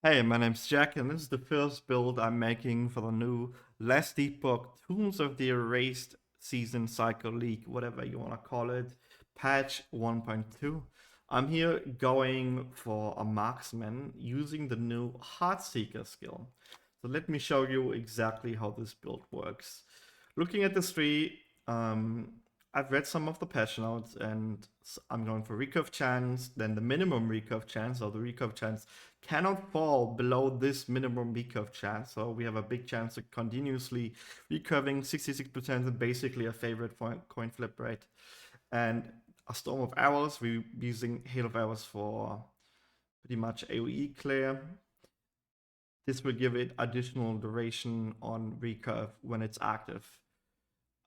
Hey, my name's Jack, and this is the first build I'm making for the new last Epoch Tombs of the Erased Season Cycle League, whatever you want to call it, patch 1.2. I'm here going for a marksman using the new Heartseeker skill. So let me show you exactly how this build works. Looking at this tree, I've read some of the patch notes, and I'm going for recurve chance, then the minimum recurve chance, or the recurve chance cannot fall below this minimum recurve chance. So we have a big chance of continuously recurving 66% is basically a favorite coin flip rate. And a storm of arrows, we're using hail of arrows for pretty much AoE clear. This will give it additional duration on recurve when it's active.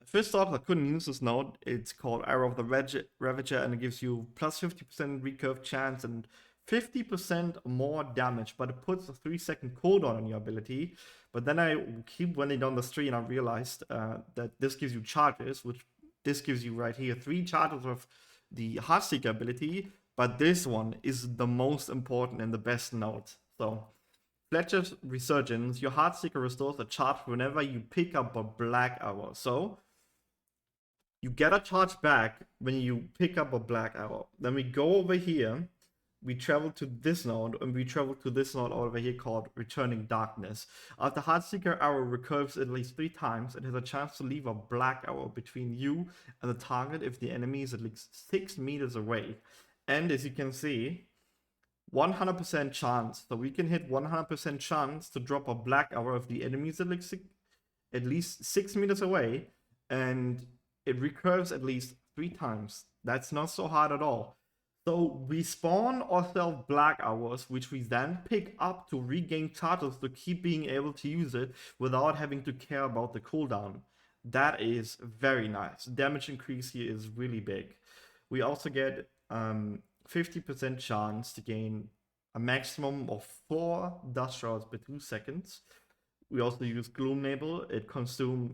First off, I couldn't use this node. It's called Arrow of the Ravager, and it gives you plus 50% recurve chance and 50% more damage, but it puts a 3-second cooldown on your ability. But then I keep running down the street and I realized that this gives you charges, which this gives you right here 3 charges of the Heartseeker ability, but this one is the most important and the best node. So Fletcher's Resurgence, your Heartseeker restores a charge whenever you pick up a black arrow. So you get a charge back when you pick up a black arrow. Then we go over here, we travel to this node, and we travel to this node over here called Returning Darkness. After Heartseeker arrow recurves at least 3 times, it has a chance to leave a black arrow between you and the target if the enemy is at least 6 meters away. And as you can see, 100% chance. So we can hit 100% chance to drop a black arrow if the enemy is at least 6 meters away, and it recurves at least 3 times. That's not so hard at all. So we spawn ourselves black arrows, which we then pick up to regain charges to keep being able to use it without having to care about the cooldown. That is very nice. Damage increase here is really big. We also get 50% chance to gain a maximum of 4 dust shrouds per 2 seconds. We also use Gloomnable. It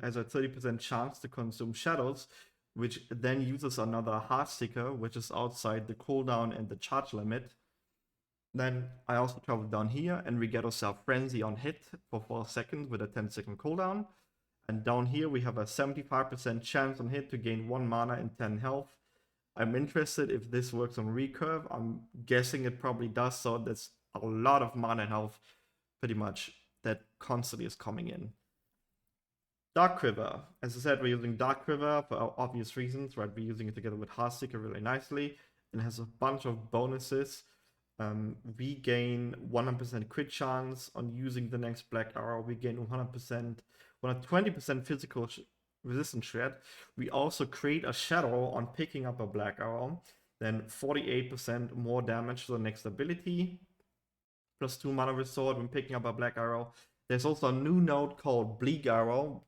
has a 30% chance to consume shadows, which then uses another Heartseeker, which is outside the cooldown and the charge limit. Then I also travel down here and we get ourselves Frenzy on hit for 4 seconds with a 10-second cooldown. And down here we have a 75% chance on hit to gain 1 mana and 10 health. I'm interested if this works on recurve. I'm guessing it probably does, so that's a lot of mana and health pretty much that constantly is coming in. Dark Quiver. As I said, we're using Dark Quiver for obvious reasons, right? We're using it together with Heartseeker really nicely. It has a bunch of bonuses. We gain 100% crit chance on using the next Black Arrow. We gain 120% physical resistance shred. We also create a shadow on picking up a Black Arrow. Then 48% more damage to the next ability. Plus 2 mana restored when picking up a Black Arrow. There's also a new node called Bleak Arrow,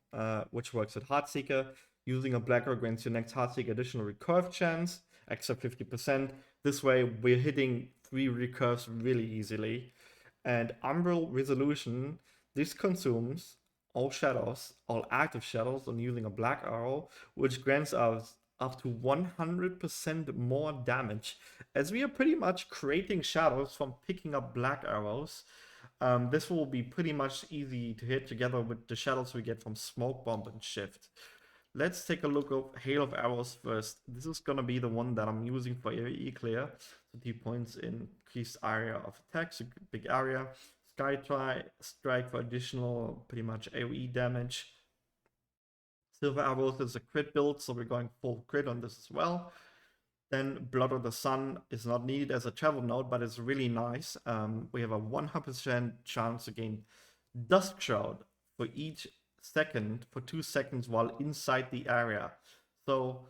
which works with Heartseeker. Using a Black Arrow grants your next Heartseeker additional recurve chance, extra 50%. This way, we're hitting 3 recurves really easily. And Umbral Resolution, this consumes all shadows, all active shadows on using a Black Arrow, which grants us up to 100% more damage, as we are pretty much creating shadows from picking up black arrows. This will be pretty much easy to hit together with the shadows we get from Smoke Bomb and Shift. Let's take a look at Hail of Arrows first. This is gonna be the one that I'm using for AoE clear. So 2 points in increased area of attack, so big area. Sky Strike for additional pretty much AoE damage. Silver Arrows is a crit build, so we're going full crit on this as well. Then Blood of the Sun is not needed as a travel node, but it's really nice. We have a 100% chance to gain Dusk Shroud for each second for 2 seconds while inside the area. So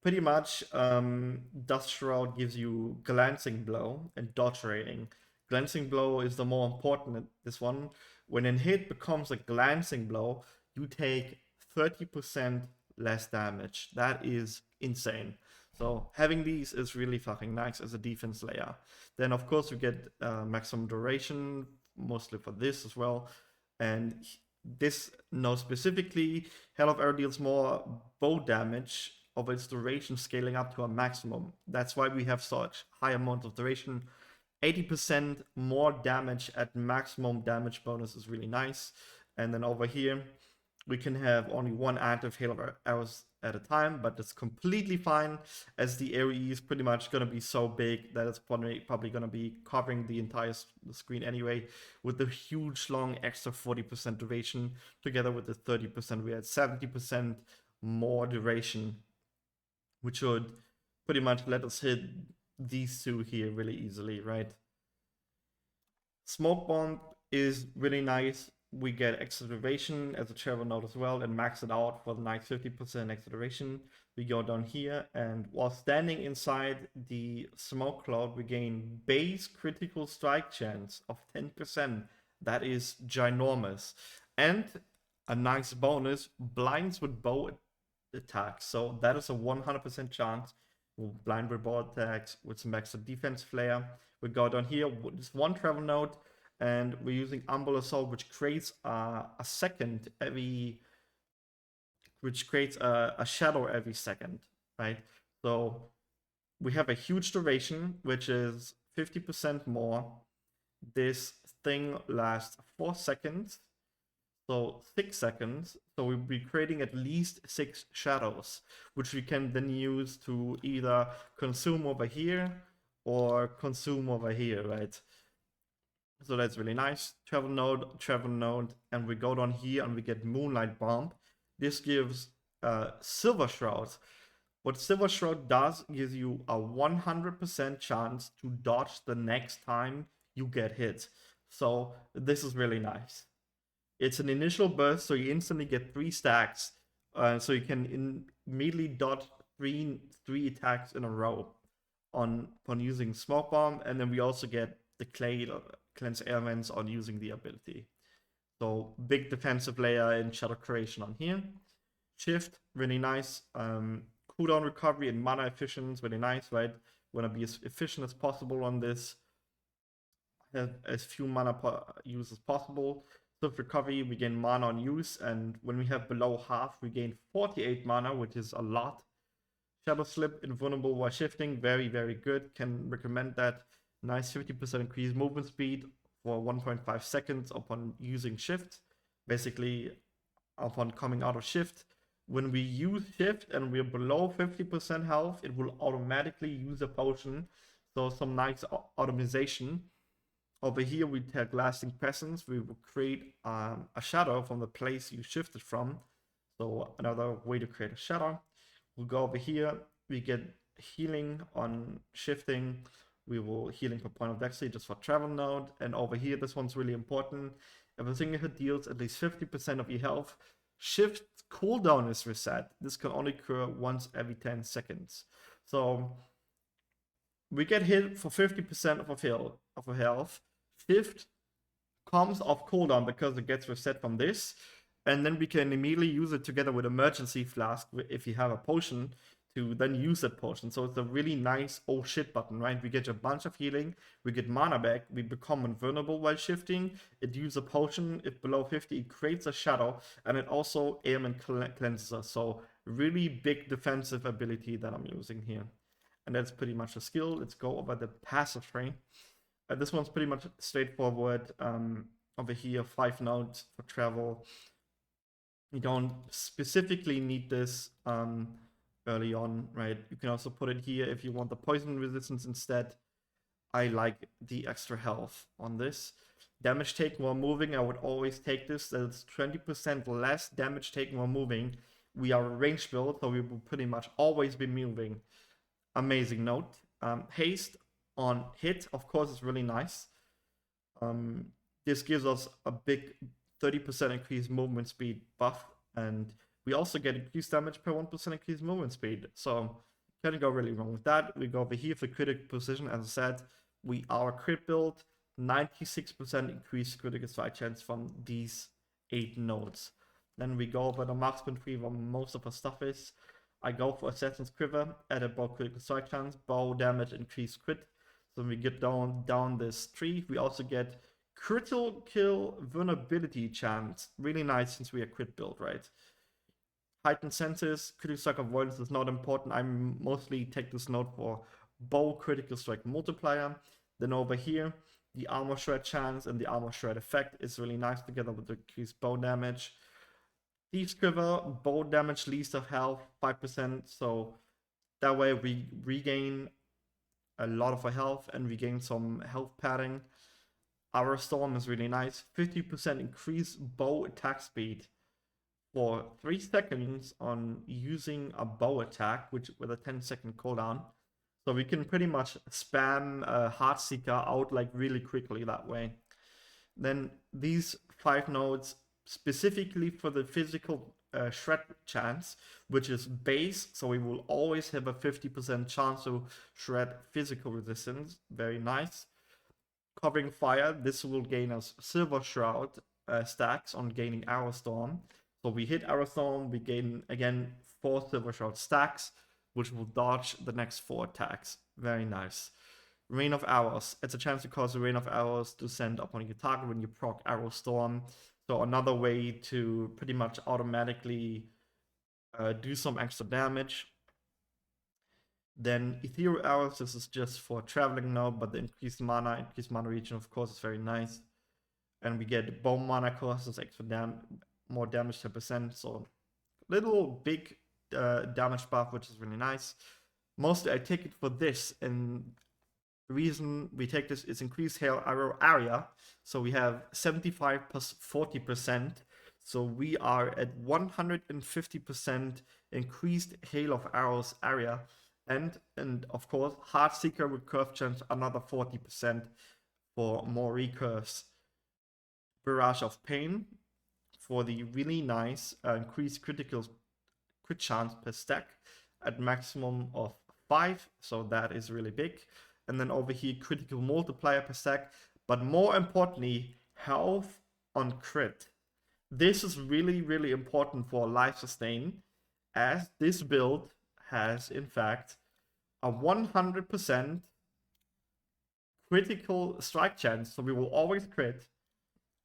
pretty much Dust Shroud gives you Glancing Blow and dodge rating. Glancing Blow is the more important this one. When a hit becomes a Glancing Blow, you take 30% less damage. That is insane. So having these is really fucking nice as a defense layer. Then of course you get maximum duration, mostly for this as well. And this node specifically, Hell of Air deals more bow damage of its duration scaling up to a maximum. That's why we have such high amount of duration. 80% more damage at maximum damage bonus is really nice. And then over here, we can have only one active hail of arrows at a time, but that's completely fine as the AoE is pretty much going to be so big that it's probably going to be covering the entire screen anyway, with the huge long extra 40% duration together with the 30%. We had 70% more duration, which should pretty much let us hit these two here really easily, right? Smoke bomb is really nice. We get acceleration as a travel node as well and max it out for the nice 50% acceleration. We go down here, and while standing inside the smoke cloud, we gain base critical strike chance of 10%. That is ginormous. And a nice bonus, blinds with bow attacks. So that is a 100% chance. We'll blind with bow attacks with some extra defense flare. We go down here with this one travel node, and we're using Humble Assault, which creates a shadow every second, right? So we have a huge duration, which is 50% more. This thing lasts 4 seconds, so 6 seconds. So we'll be creating at least 6 shadows, which we can then use to either consume over here or consume over here, right? So that's really nice. Travel node, and we go down here and we get Moonlight Bomb. This gives Silver Shroud. What Silver Shroud does gives you a 100% chance to dodge the next time you get hit. So this is really nice. It's an initial burst, so you instantly get 3 stacks. So you can immediately dodge three attacks in a row upon using Smoke Bomb, and then we also get the cleanse elements on using the ability. So big defensive layer in shadow creation on here. Shift, really nice. Cooldown recovery and mana efficiency, really nice, right? Want to be as efficient as possible on this. Have as few mana use as possible. Swift recovery, we gain mana on use, and when we have below half, we gain 48 mana, which is a lot. Shadow Slip, invulnerable while shifting, very, very good. Can recommend that. Nice 50% increased movement speed for 1.5 seconds upon using shift. Basically, upon coming out of shift. When we use shift and we're below 50% health, it will automatically use a potion. So some nice optimization. Over here, we take Lasting Presence. We will create a shadow from the place you shifted from. So another way to create a shadow. We'll go over here. We get healing on shifting. We will healing per point of dexterity just for travel node. And over here, this one's really important. If a single hit deals at least 50% of your health, shift cooldown is reset. This can only occur once every 10 seconds. So we get hit for 50% of our health. Shift comes off cooldown because it gets reset from this. And then we can immediately use it together with Emergency Flask if you have a potion to then use that potion. So it's a really nice oh shit button, right? We get a bunch of healing, we get mana back, we become invulnerable while shifting, it uses a potion, if below 50 it creates a shadow, and it also ailment cleanses us. So really big defensive ability that I'm using here. And that's pretty much a skill. Let's go over the passive tree. This one's pretty much straightforward. Over here, 5 nodes for travel. You don't specifically need this early on, right? You can also put it here if you want the poison resistance instead. I like the extra health on this. Damage taken while moving, I would always take this. That's 20% less damage taken while moving. We are a range build, so we will pretty much always be moving. Amazing note. Haste on hit, of course, is really nice. This gives us a big 30% increased movement speed buff, and we also get increased damage per 1% increased movement speed. So can't go really wrong with that. We go over here for critical precision. As I said, we are a crit build, 96% increased critical strike chance from these 8 nodes. Then we go over the marksman tree where most of our stuff is. I go for Assassin's Quiver, added bow critical strike chance, bow damage, increased crit. So when we get down this tree, we also get critical kill vulnerability chance. Really nice since we are crit build, right? Heightened senses, critical strike avoidance is not important. I mostly take this note for bow critical strike multiplier. Then over here, the armor shred chance and the armor shred effect is really nice together with the increased bow damage. Thieves Quiver, bow damage, least of health, 5%. So that way we regain a lot of our health and we gain some health padding. Our Storm is really nice. 50% increased bow attack speed for 3 seconds on using a bow attack, which with a 10-second cooldown. So we can pretty much spam Heartseeker out like really quickly that way. Then these 5 nodes specifically for the physical shred chance, which is base, so we will always have a 50% chance to shred physical resistance. Very nice. Covering fire, this will gain us Silver Shroud stacks on gaining Arrow Storm. So we hit Arrow Storm, we gain again 4 Silver Shroud stacks, which will dodge the next 4 attacks. Very nice. Rain of Arrows. It's a chance to cause a rain of arrows to send upon your target when you proc Arrow Storm. So another way to pretty much automatically do some extra damage. Then Ethereal Arrows, this is just for traveling now, but the increased mana region, of course, is very nice. And we get Bone Mana cost, this extra more damage 10%, so little big damage buff, which is really nice. Mostly I take it for this, and the reason we take this is increased hail arrow area. So we have 75 plus 40%. So we are at 150% increased hail of arrows area. And of course, Heartseeker with curve chance another 40% for more recurves. Barrage of Pain for the really nice increased crit chance per stack at maximum of 5. So that is really big. And then over here, critical multiplier per stack. But more importantly, health on crit. This is really, really important for life sustain, as this build has, in fact, a 100% critical strike chance. So we will always crit,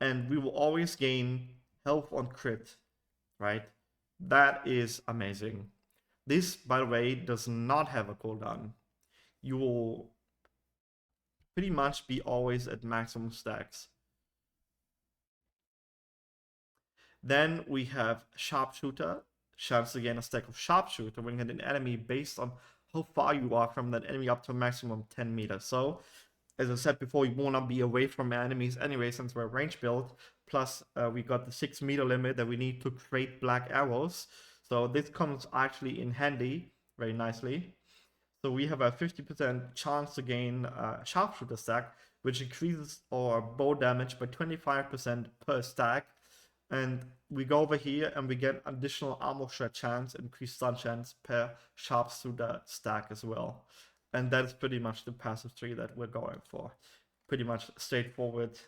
and we will always gain health on crit, right? That is amazing. This, by the way, does not have a cooldown. You will pretty much be always at maximum stacks. Then we have Sharpshooter. Chance to gain a stack of Sharpshooter when you hit an enemy based on how far you are from that enemy up to a maximum of 10 meters. So, as I said before, you want to be away from enemies anyway, since we're a range build. Plus, we got the 6 meter limit that we need to create black arrows. So this comes actually in handy very nicely. So we have a 50% chance to gain Sharpshooter stack, which increases our bow damage by 25% per stack. And we go over here and we get additional armor shred chance, increased stun chance per Sharpshooter stack as well. And that's pretty much the passive tree that we're going for. Pretty much straightforward.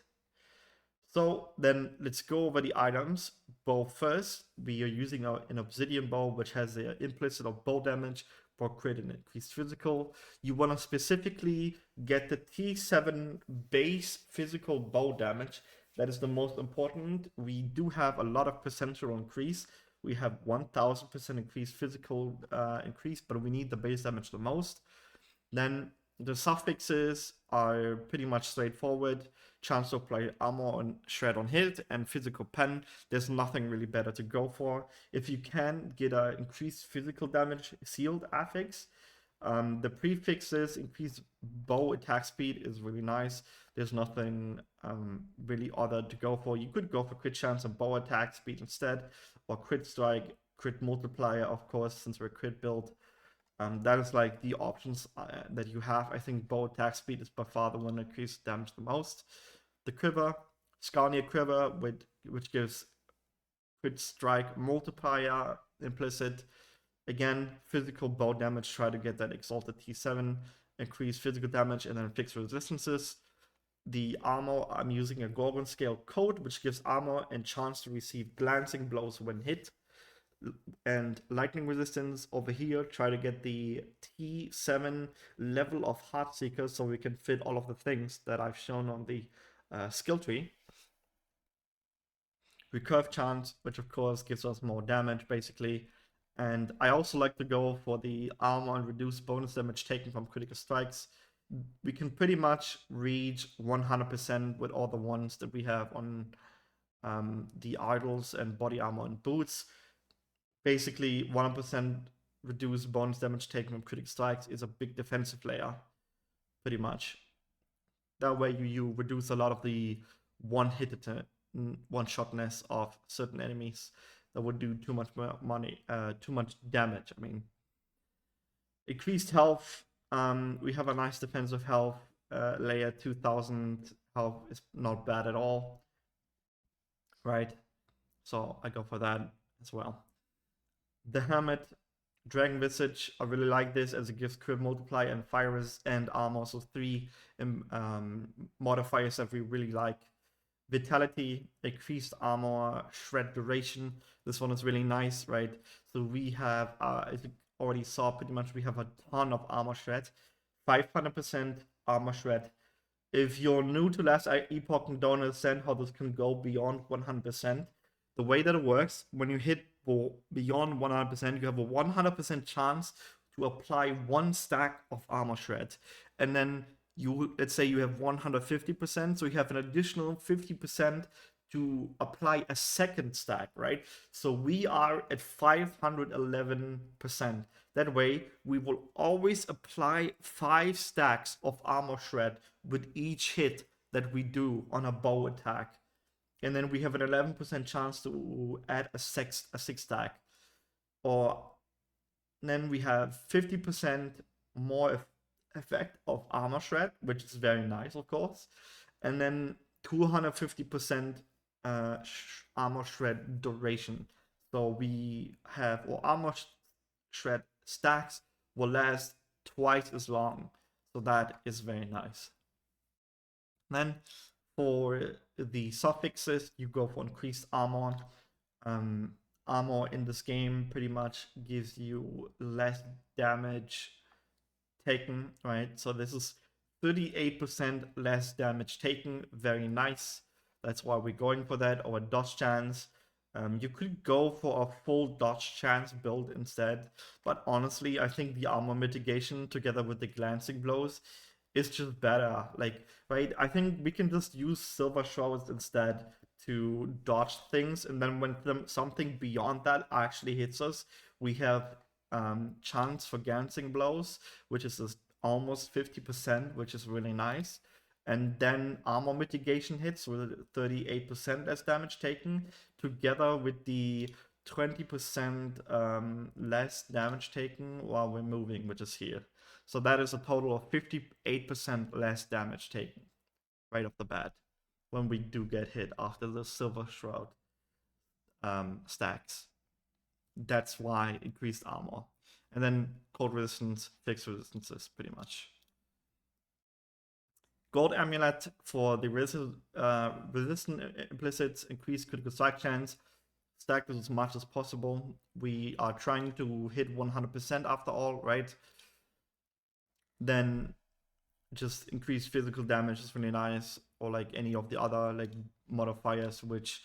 So then let's go over the items. Bow first. We are using an obsidian bow, which has the implicit of bow damage for crit and increased physical. You want to specifically get the T7 base physical bow damage. That is the most important. We do have a lot of percentual increase. We have 1000% increased physical increase, but we need the base damage the most. Then the suffixes are pretty much straightforward. Chance to apply armor on shred on hit and physical pen. There's nothing really better to go for. If you can get an increased physical damage sealed affix, the prefixes, increased bow attack speed is really nice. There's nothing really other to go for. You could go for crit chance and bow attack speed instead, or crit strike, crit multiplier, of course, since we're a crit build. That is like the options that you have. I think bow attack speed is by far the one that increases damage the most. The quiver, Skarnia quiver, which gives crit strike multiplier implicit. Again, physical bow damage, try to get that exalted T7, increase physical damage, and then fix resistances. The armor, I'm using a Gorgon scale coat, which gives armor and chance to receive glancing blows when hit. And lightning resistance over here, try to get the T7 level of Heartseeker so we can fit all of the things that I've shown on the skill tree. Recurve chance, which of course gives us more damage basically. And I also like to go for the armor and reduce bonus damage taken from critical strikes. we can pretty much reach 100% with all the ones that we have on the idols and body armor and boots. Basically, 1% reduced bonus damage taken from critical strikes is a big defensive layer, pretty much. That way you reduce a lot of the one-shotness of certain enemies that would do too much too much damage. I mean, increased health. We have a nice defensive health layer. 2000 health is not bad at all, right? So I go for that as well. The helmet, Dragon Visage, I really like this as it gives crit multiply and fire and armor, so 3 modifiers that we really like. Vitality, increased armor, shred duration. This one is really nice, right? So we have, as you already saw, pretty much we have a ton of armor shred. 500% armor shred. If you're new to last Epoch and don't understand how this can go beyond 100%, the way that it works, when you hit beyond 100%, you have a 100% chance to apply 1 stack of armor shred. And then let's say you have 150%, so you have an additional 50% to apply a second stack, right? So we are at 511%. That way, we will always apply 5 stacks of armor shred with each hit that we do on a bow attack. And then we have an 11% chance to add a six stack. Or then we have 50% more effect of armor shred, which is very nice, of course. And then 250% armor shred duration. So we have, or armor shred stacks will last twice as long. So that is very nice. Then for the suffixes, you go for increased armor. Armor in this game pretty much gives you less damage taken, right? So this is 38% less damage taken. Very nice. That's why we're going for that. Or a dodge chance. You could go for a full dodge chance build instead. But honestly, I think the armor mitigation together with the glancing blows is just better. Like, right? I think we can just use silver shrouds instead to dodge things. And then when something beyond that actually hits us, we have chance for glancing blows, which is almost 50%, which is really nice. And then armor mitigation hits with 38% less damage taken, together with the 20% less damage taken while we're moving, which is here. So that is a total of 58% less damage taken right off the bat when we do get hit after the silver shroud stacks. That's why increased armor. And then cold resistance, fixed resistances, pretty much. Gold amulet for the resistant implicits, increased critical strike chance. Stack this as much as possible. We are trying to hit 100% after all, right? Then just increased physical damage is really nice, or like any of the other like modifiers which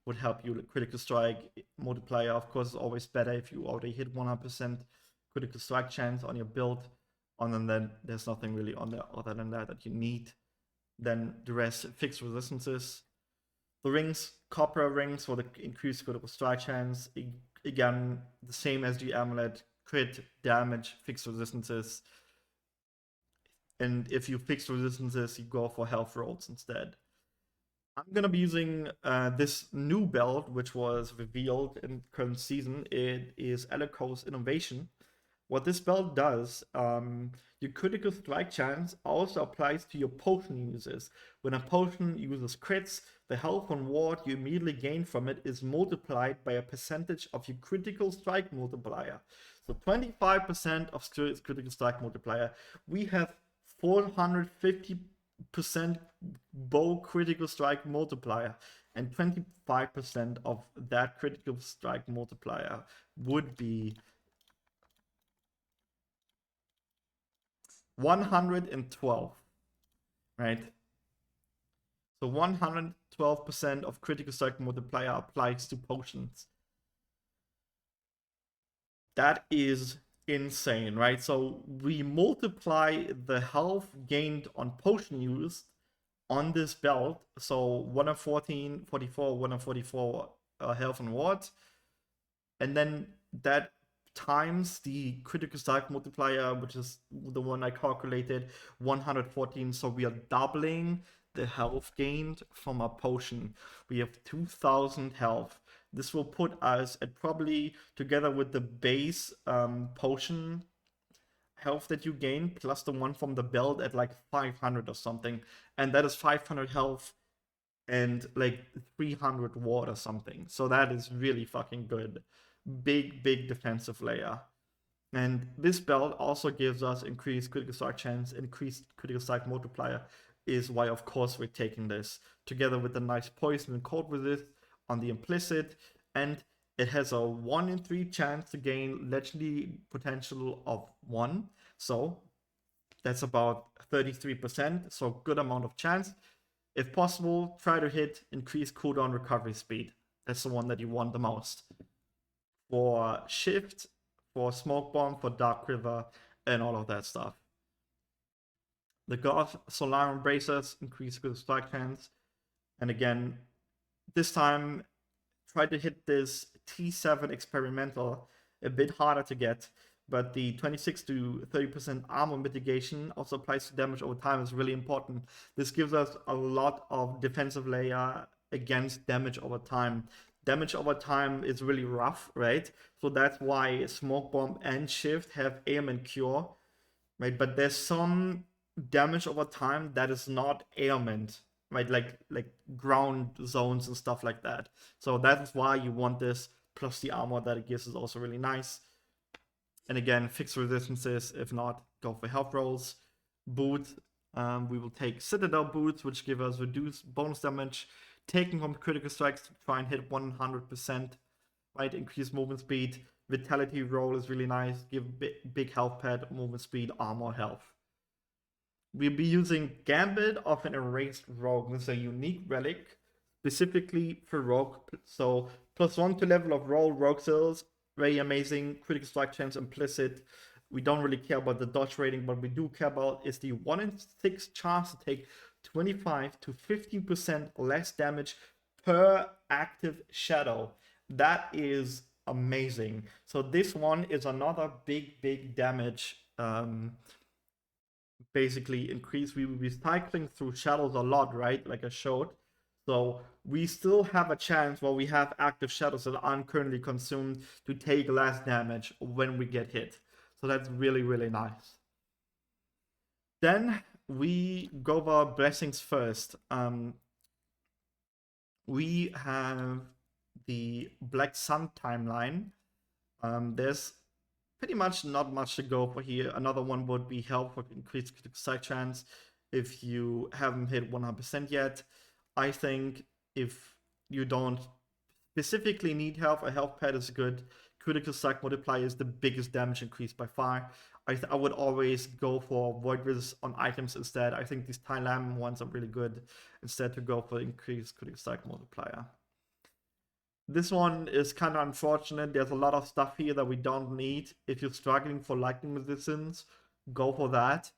would help you. Critical strike multiplier, of course, is always better if you already hit 100% critical strike chance on your build. And then there's nothing really on there other than that you need. Then the rest, fixed resistances. The rings, copper rings for the increased critical strike chance. Again, the same as the amulet, crit, damage, fixed resistances. And if you fix resistances, you go for health rolls instead. I'm gonna be using this new belt, which was revealed in current season. It is Epoch's Innovation. What this belt does, your critical strike chance also applies to your potion users. When a potion uses crits, the health on ward you immediately gain from it is multiplied by a percentage of your critical strike multiplier. So 25% of critical strike multiplier. We have 450% bow critical strike multiplier, and 25% of that critical strike multiplier would be 112, right? So 112% of critical strike multiplier applies to potions. That is insane, right? So we multiply the health gained on potion use on this belt. So 1 of 14, 44, 1 of 44 health and ward. And then that times the critical strike multiplier, which is the one I calculated, 114. So we are doubling the health gained from a potion. We have 2000 health. This will put us at probably, together with the base potion health that you gain, plus the one from the belt, at like 500 or something. And that is 500 health and like 300 ward or something. So that is really fucking good. Big defensive layer. And this belt also gives us increased critical strike chance, increased critical strike multiplier, is why of course we're taking this, together with the nice poison and cold resist on the implicit, and it has a 1 in 3 chance to gain legendary potential of 1, so that's about 33%, so good amount of chance. If possible, try to hit increased cooldown recovery speed. That's the one that you want the most. For shift, for smoke bomb, for dark river, and all of that stuff. The God Solar Embracers increase with strike chance. And again, this time, try to hit this T7 experimental, a bit harder to get, but the 26 to 30% armor mitigation also applies to damage over time is really important. This gives us a lot of defensive layer against damage over time. Damage over time is really rough, right? So that's why Smoke Bomb and Shift have ailment cure, right? But there's some damage over time that is not ailment, right? Like ground zones and stuff like that. So that's why you want this, plus the armor that it gives is also really nice. And again, fixed resistances. If not, go for health rolls. Boot. We will take Citadel boots, which give us reduced bonus damage, taking from critical strikes to try and hit 100%. Right, increase movement speed. Vitality roll is really nice. Give big health pad, movement speed, armor, health. We'll be using Gambit of an Erased Rogue. This is a unique relic, specifically for Rogue. So +1 to level of rogue skills, very amazing. Critical strike chance implicit. We don't really care about the dodge rating. What we do care about is the 1 in 6 chance to take 25 to 15% less damage per active shadow. That is amazing. So this one is another big damage basically increase. We will be cycling through shadows a lot, right? Like I showed. So we still have a chance while we have active shadows that aren't currently consumed to take less damage when we get hit. So that's really nice. Then we go over blessings first. We have the Black Sun timeline. There's pretty much not much to go for here. Another one would be health for increased critical strike chance if you haven't hit 100% yet. I think if you don't specifically need health, a health pad is good. Critical strike multiplier is the biggest damage increase by far. I would always go for void resist on items instead. I think these Thailand ones are really good instead to go for increased critical strike multiplier. This one is kind of unfortunate. There's a lot of stuff here that we don't need. If you're struggling for lightning resistance, go for that.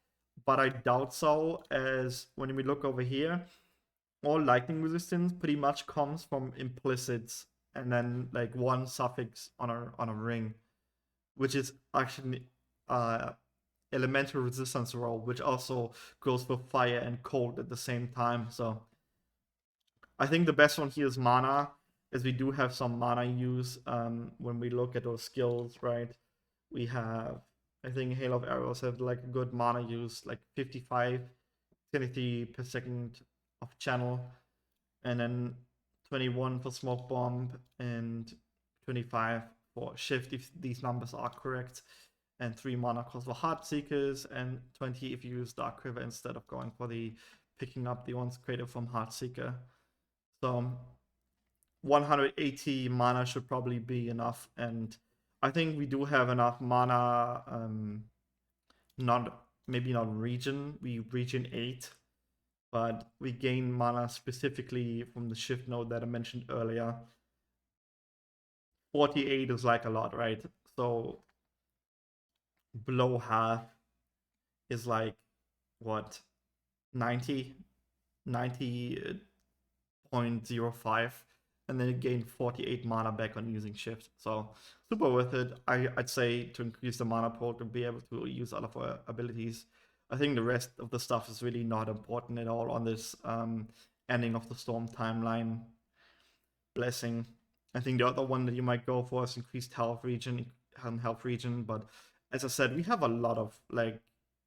But I doubt so, as when we look over here, all lightning resistance pretty much comes from implicits and then like one suffix on a ring, which is actually elemental resistance roll, which also goes for fire and cold at the same time. So I think the best one here is mana, as we do have some mana use when we look at those skills, right? We have, I think Hail of Arrows have like a good mana use, like 55 affinity per second of channel, and then 21 for Smoke Bomb and 25 for Shift if these numbers are correct, and 3 mana cost for Heartseekers, and 20 if you use Dark River instead of going for the picking up the ones created from Heartseeker. So 180 mana should probably be enough, and I think we do have enough mana. Maybe not region. We region 8, but we gain mana specifically from the shift node that I mentioned earlier. 48 is like a lot, right? So below half is like what 90 90.05, and then you gain 48 mana back on using shift. So super worth it. I'd say to increase the mana pool to be able to use all of our abilities. I think the rest of the stuff is really not important at all on this ending of the storm timeline blessing. I think the other one that you might go for is increased health region, but as I said, we have a lot of like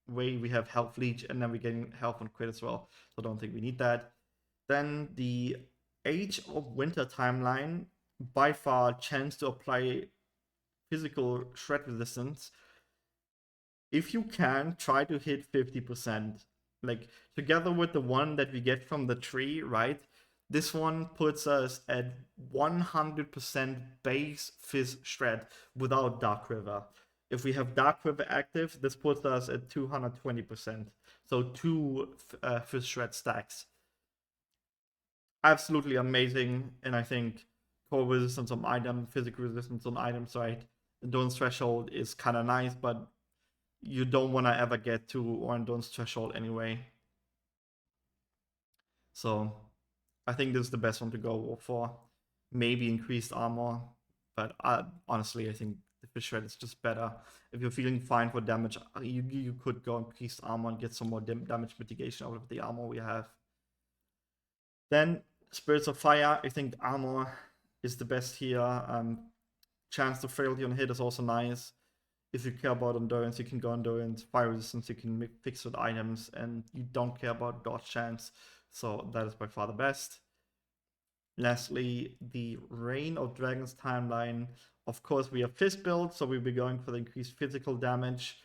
we have health leech and then we're getting health on crit as well. So I don't think we need that. Then the Age of Winter timeline, by far chance to apply physical shred resistance. If you can, try to hit 50%. Like together with the one that we get from the tree, right? This one puts us at 100% base fizz shred without Dark River. If we have Dark River active, this puts us at 220%. So two fizz shred stacks. Absolutely amazing, and I think core resistance on item, physical resistance on items, right? Endurance threshold is kind of nice, but you don't want to ever get to or endurance threshold anyway. So I think this is the best one to go for. Maybe increased armor, but honestly, I think the fish shred is just better. If you're feeling fine for damage, you could go increased armor and get some more damage mitigation out of the armor we have. Then Spirits of Fire, I think armor is the best here. Chance to failure on hit is also nice. If you care about endurance, you can go endurance. Fire resistance, you can fix with items, and you don't care about dodge chance. So that is by far the best. Lastly, the Reign of Dragons timeline. Of course, we have fist build, so we'll be going for the increased physical damage.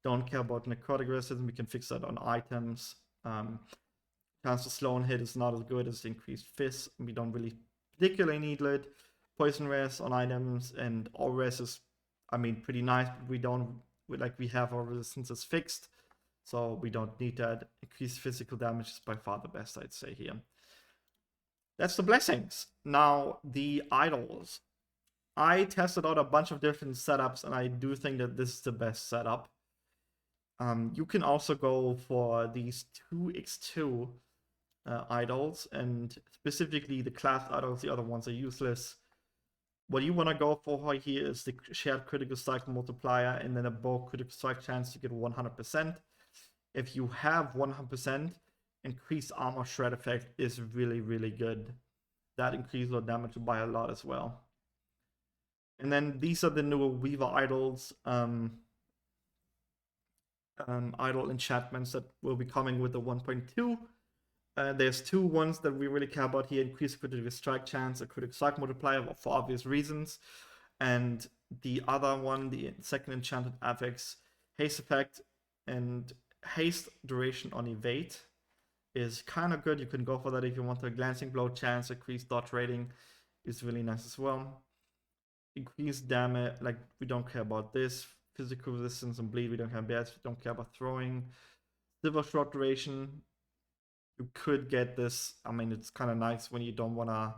Don't care about necrotic resistance, we can fix that on items. Chance to slow and hit is not as good as the increased fist. We don't really particularly need it. Poison res on items and all res is, I mean, pretty nice, but we have our resistances fixed, so we don't need that. Increased physical damage is by far the best, I'd say here. That's the blessings. Now the idols. I tested out a bunch of different setups, and I do think that this is the best setup. You can also go for these 2x2 idols, and specifically the class idols. The other ones are useless. What you want to go for here is the shared critical strike multiplier, and then a bow critical strike chance to get 100%. If you have 100%, increased armor shred effect is really, really good. That increases your damage by a lot as well. And then these are the newer Weaver idols. Idol enchantments that will be coming with the 1.2. There's two ones that we really care about here: increased critical strike chance, a critical strike multiplier for obvious reasons. And the other one, the second enchanted affix, haste effect and haste duration on evade is kind of good. You can go for that if you want a glancing blow chance. Increased dodge rating is really nice as well. Increased damage, like we don't care about this. Physical resistance and bleed, we don't have bats, we don't care about throwing. Silver short duration, you could get this. I mean, it's kind of nice when you don't want to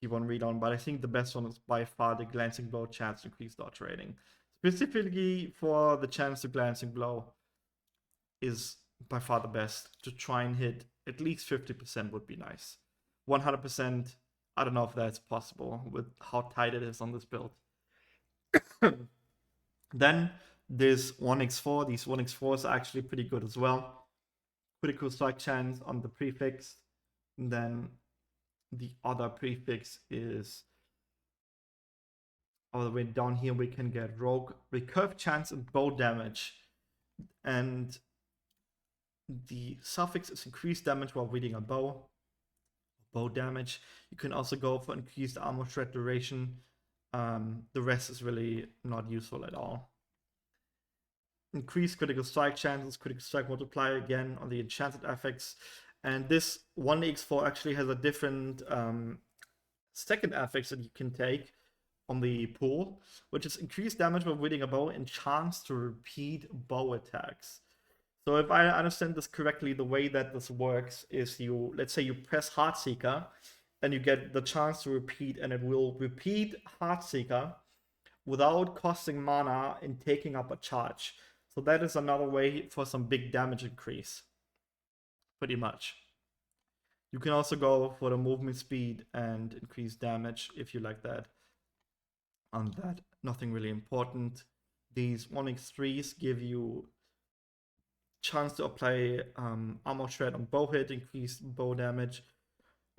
keep on read on, but I think the best one is by far the glancing blow chance to increase dodge rating. Specifically for the chance to glancing blow is by far the best. To try and hit at least 50% would be nice. 100%, I don't know if that's possible with how tight it is on this build. Then this 1x4, these 1x4s are actually pretty good as well. Critical strike chance on the prefix. And then the other prefix is all the way down here. We can get rogue, recurve chance, and bow damage. And the suffix is increased damage while reading a bow. Bow damage. You can also go for increased armor shred duration. The rest is really not useful at all. Increased critical strike chances, critical strike multiplier again on the enchanted affix. And this 1x4 actually has a different second affix that you can take on the pool, which is increased damage while wielding a bow and chance to repeat bow attacks. So if I understand this correctly, the way that this works is let's say you press Heartseeker and you get the chance to repeat, and it will repeat Heartseeker without costing mana and taking up a charge. So that is another way for some big damage increase, pretty much. You can also go for the movement speed and increase damage if you like that. On that, nothing really important. These 1x3s give you chance to apply armor shred on bow hit, increase bow damage,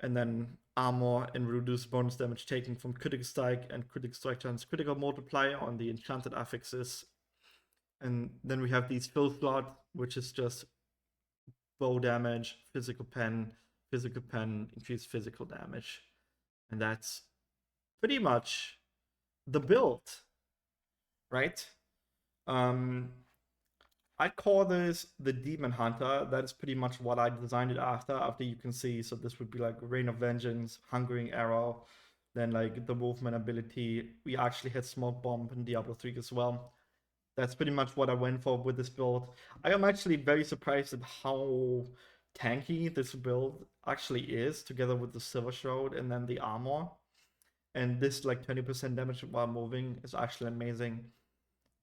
and then armor and reduce bonus damage taken from critical strike and critical strike chance critical multiplier on the enchanted affixes. And then we have these fill slot, which is just bow damage, physical pen, increase physical damage. And that's pretty much the build, right? I call this the Demon Hunter. That is pretty much what I designed it after you can see. So this would be like Rain of Vengeance, Hungering Arrow, then like the movement ability. We actually had Smoke Bomb in Diablo 3 as well. That's pretty much what I went for with this build. I am actually very surprised at how tanky this build actually is, together with the Silver Shroud and then the armor. And this like 20% damage while moving is actually amazing.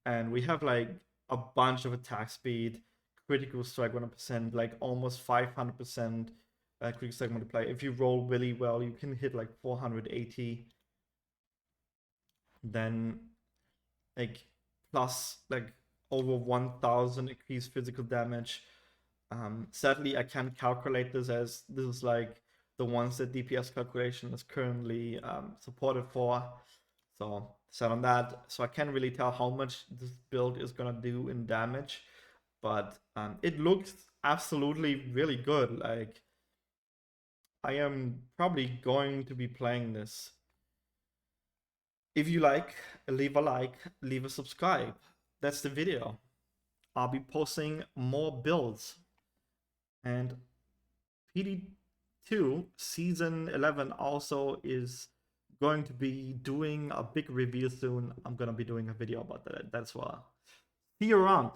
And we have like a bunch of attack speed, critical strike 100%, like almost 500% critical strike multiplier. If you roll really well, you can hit like 480. Then like plus like over 1000 increased physical damage. Sadly, I can't calculate this, as this is like the ones that DPS calculation is currently supported for. So set on that. So I can't really tell how much this build is gonna do in damage, but it looks absolutely really good. Like, I am probably going to be playing this. If you like, leave a like, leave a subscribe. That's the video. I'll be posting more builds. And PD2 Season 11 also is going to be doing a big review soon. I'm going to be doing a video about that as well. See you around.